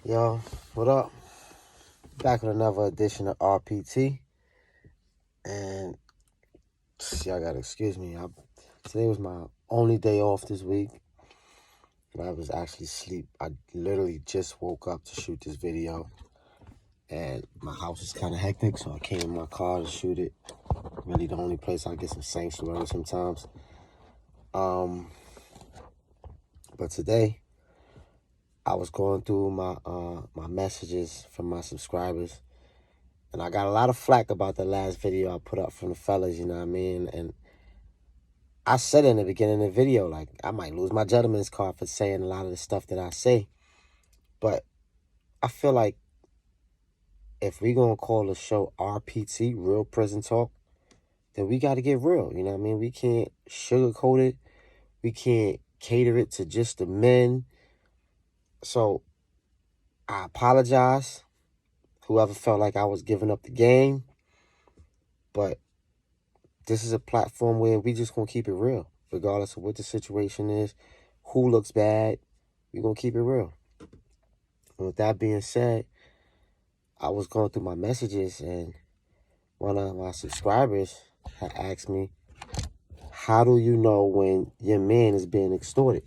Yo, what up? Back with another edition of RPT. And y'all gotta excuse me. Today was my only day off this week. I was actually asleep. I literally just woke up to shoot this video. And my house is kind of hectic, so I came in my car to shoot it. Really the only place I get some sanctuary sometimes. But today, I was going through my messages from my subscribers. And I got a lot of flack about the last video I put up from the fellas, you know what I mean? And I said in the beginning of the video, like, I might lose my gentleman's card for saying a lot of the stuff that I say. But I feel like if we going to call the show RPT, Real Prison Talk, then we got to get real, you know what I mean? We can't sugarcoat it. We can't cater it to just the men. So I apologize, whoever felt like I was giving up the game. But this is a platform where we just going to keep it real, regardless of what the situation is, who looks bad. We're going to keep it real. And with that being said, I was going through my messages and one of my subscribers had asked me, how do you know when your man is being extorted?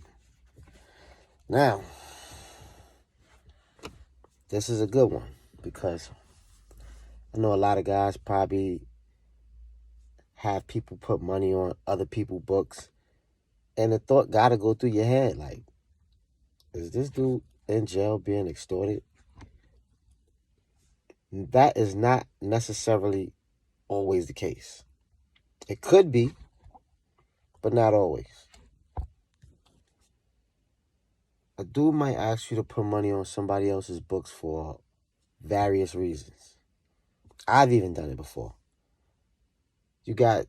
Now, this is a good one because I know a lot of guys probably have people put money on other people's books, and the thought got to go through your head, like, is this dude in jail being extorted? That is not necessarily always the case. It could be, but not always. A dude might ask you to put money on somebody else's books for various reasons. I've even done it before. You got,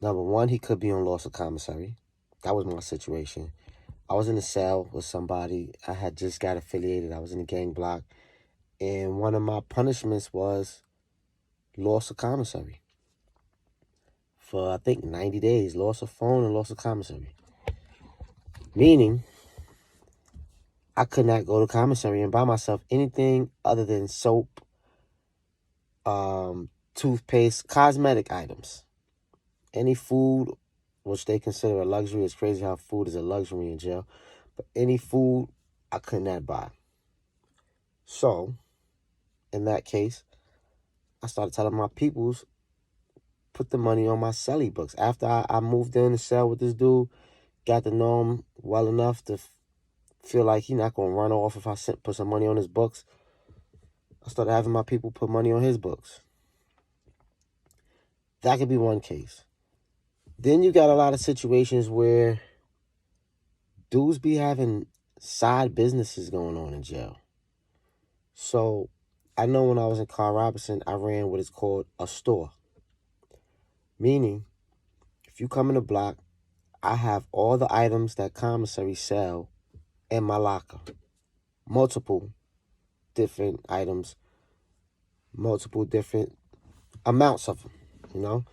number one, he could be on loss of commissary. That was my situation. I was in a cell with somebody. I had just got affiliated. I was in a gang block. And one of my punishments was loss of commissary. For, I think, 90 days. Loss of phone and loss of commissary. Meaning, I could not go to commissary and buy myself anything other than soap, toothpaste, cosmetic items. Any food, which they consider a luxury. It's crazy how food is a luxury in jail. But any food, I could not buy. So, in that case, I started telling my peoples, put the money on my celly books. After I moved in the cell with this dude, got to know him well enough to feel like he's not going to run off if I put some money on his books, I started having my people put money on his books. That could be one case. Then you got a lot of situations where dudes be having side businesses going on in jail. So I know when I was in Carl Robinson, I ran what is called a store. Meaning, if you come in the block, I have all the items that commissary sell in my locker. Multiple different items, multiple different amounts of them, you know?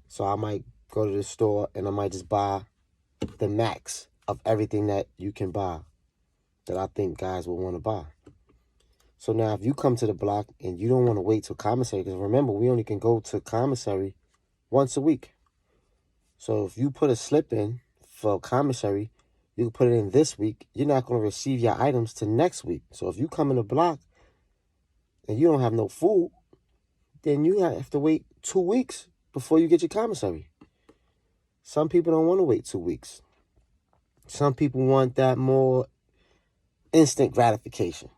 So I might go to the store and I might just buy the max of everything that you can buy that I think guys will want to buy. So now if you come to the block and you don't want to wait till commissary, because remember, we only can go to commissary once a week. So if you put a slip in for commissary, you can put it in this week. You're not going to receive your items till next week. So if you come in the block and you don't have no food, then you have to wait 2 weeks before you get your commissary. Some people don't want to wait 2 weeks. Some people want that more instant gratification.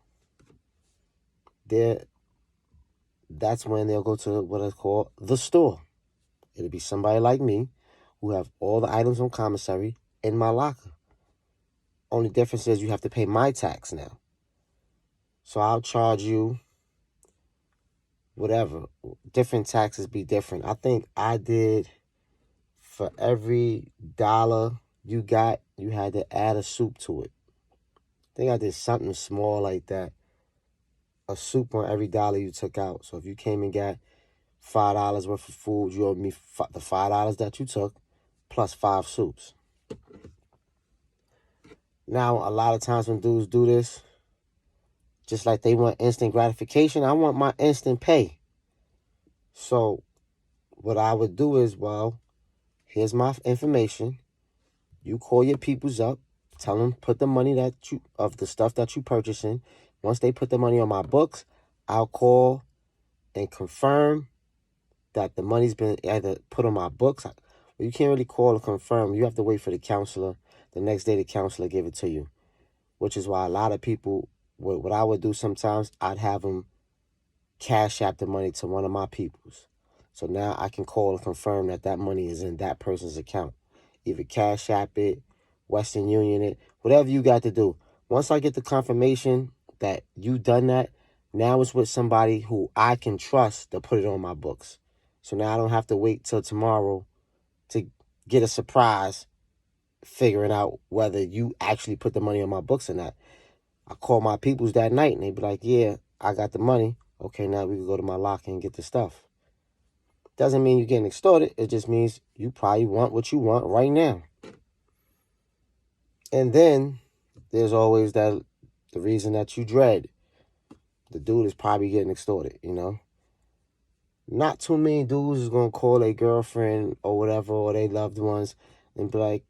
That's when they'll go to what is called the store. It'll be somebody like me who have all the items on commissary in my locker. Only difference is you have to pay my tax now. So I'll charge you whatever. Different taxes be different. I think I did, for every $1 you got, you had to add a soup to it. I think I did something small like that. A soup on every $1 you took out. So if you came and got $5 worth of food, you owed me the $5 that you took plus 5 soups. Now, a lot of times when dudes do this, Just like they want instant gratification, I want my instant pay. So what I would do is, well, here's my information. You call your peoples up, tell them put the money of the stuff that you purchasing. Once they put the money on my books, I'll call and confirm that the money's been either put on my books. Well, you can't really call and confirm. You have to wait for the counselor. The next day the counselor give it to you, which is why a lot of people, what I would do sometimes, I'd have them cash app the money to one of my peoples. So now I can call and confirm that that money is in that person's account. Either cash app it, Western Union it, whatever you got to do. Once I get the confirmation that you done that, now it's with somebody who I can trust to put it on my books. So now I don't have to wait till tomorrow to get a surprise figuring out whether you actually put the money on my books or not. I call my peoples that night and they be like, yeah, I got the money. Okay, now we can go to my locker and get the stuff. Doesn't mean you're getting extorted. It just means you probably want what you want right now. And then there's always the reason that you dread. The dude is probably getting extorted, you know. Not too many dudes is going to call their girlfriend or whatever, or their loved ones, and be like,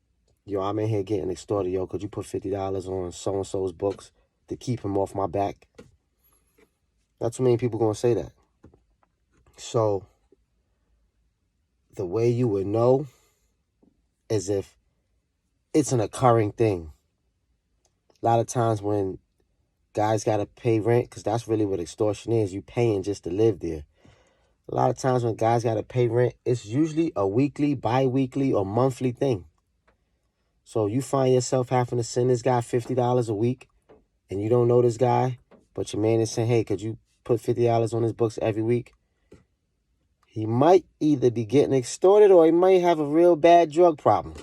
yo, I'm in here getting extorted. Yo, could you put $50 on so-and-so's books to keep him off my back? Not too many people going to say that. So the way you would know is if it's an occurring thing. A lot of times when guys got to pay rent, because that's really what extortion is. You paying just to live there. A lot of times when guys got to pay rent, it's usually a weekly, bi-weekly, or monthly thing. So you find yourself having to send this guy $50 a week, and you don't know this guy, but your man is saying, hey, could you put $50 on his books every week? He might either be getting extorted or he might have a real bad drug problem.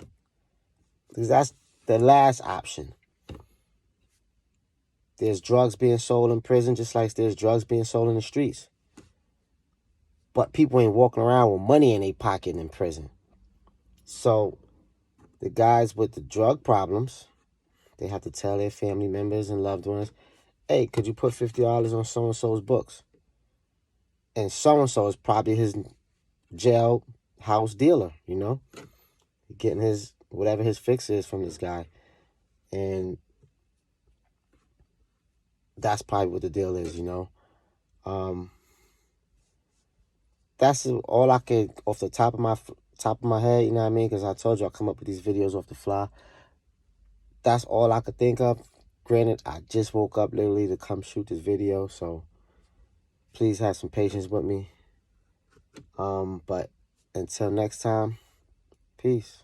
Because that's the last option. There's drugs being sold in prison just like there's drugs being sold in the streets. But people ain't walking around with money in their pocket in prison. So the guys with the drug problems, they have to tell their family members and loved ones, hey, could you put $50 on so-and-so's books? And so-and-so is probably his jailhouse dealer, you know? Getting his, whatever his fix is from this guy. And that's probably what the deal is, you know? That's all I could, off the top of my head, you know what I mean? Because I told you I come up with these videos off the fly. That's all I could think of. Granted, I just woke up literally to come shoot this video, so please have some patience with me. But until next time, peace.